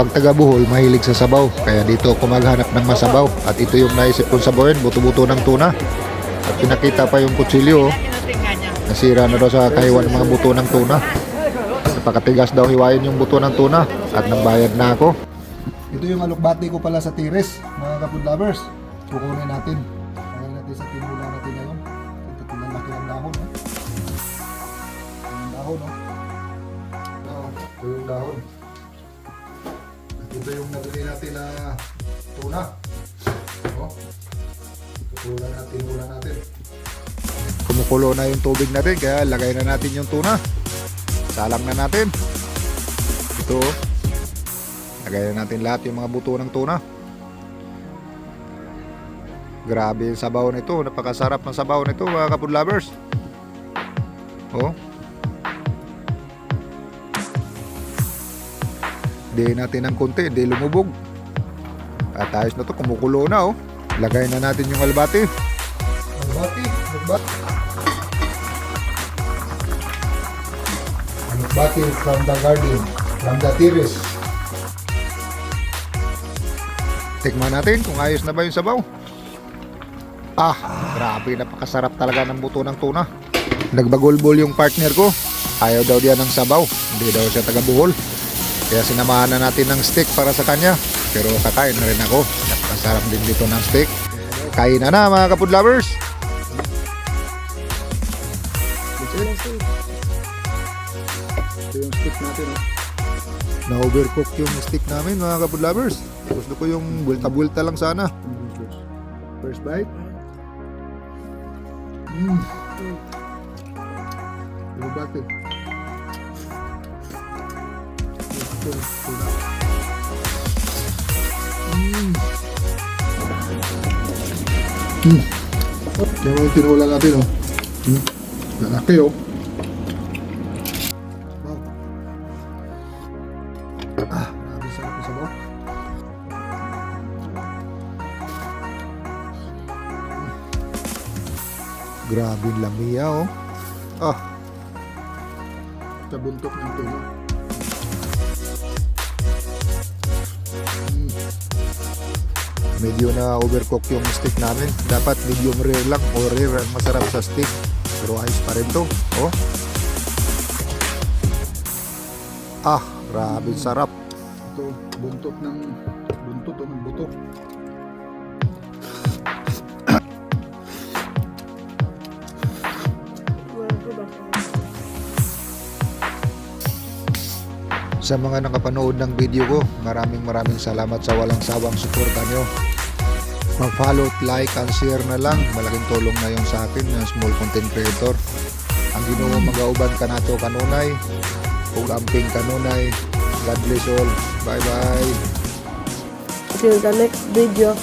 Pag taga Bohol, mahilig sa sabaw. Kaya dito ako maghanap ng masabaw. At ito yung naisip kong sabawin, buto-buto ng tuna. At pinakita pa yung kutsilyo. Nasira na daw sa kahiwan ng mga buto ng tuna. Napakatigas daw hiwain yung buto ng tuna. At nagbayad na ako. Ito yung alokbati ko pala sa tiris, mga kapud lovers. Kukunin natin. Kaya natin sa tinula natin ngayon. Ito pinalaki ng dahon. Yung dahon, no? Ito yung dahon. At ito yung nabili natin na tuna. Tutulan natin. Kumukulo na yung tubig natin, kaya lagay na natin yung tuna. Salang na natin. Ito, lagay na natin lahat yung mga buto ng tuna. Grabe yung sabaw nito. Napakasarap ng sabaw nito, mga kapud lovers. Di natin ng konti, di lumubog. At ayos na to, kumukulo na. Lagay na natin yung albati. Albati from the garden, from the terrace. Tikman natin kung ayos na ba yung sabaw. Grabe, napakasarap talaga ng buto ng tuna. Nagbagolbol yung partner ko. Ayaw daw diyan ng sabaw. Hindi daw siya taga Bohol. Kaya sinamahan na natin ng steak para sa kanya. Pero kakain na rin ako. Napakasarap din dito ng steak. Kain na mga kapud lovers. Ito yung steak natin. Na-overcook yung steak namin, mga kapud lovers. Gusto ko yung bulta-bulta lang sana. First bite. Albati. Yan yung tinula natin, lalaki, wow. Grabe sarap yung sabaw. Grabe yung lamiya, sa buntok ng tuna. Medyo na overcook yung steak namin. Dapat medium rare lang o rare ang masarap sa steak. Pero ayos pa rin to. Grabe sarap. Ito, buntot ng buto. Sa mga nakapanood ng video ko, maraming salamat sa walang sawang suporta nyo. Mag-follow, like, and share na lang. Malaking tulong na yun sa akin, ng small content creator. Ang Ginoo magauban ka nato kanunay, ug amping kanunay. God bless all. Bye bye. Till the next video.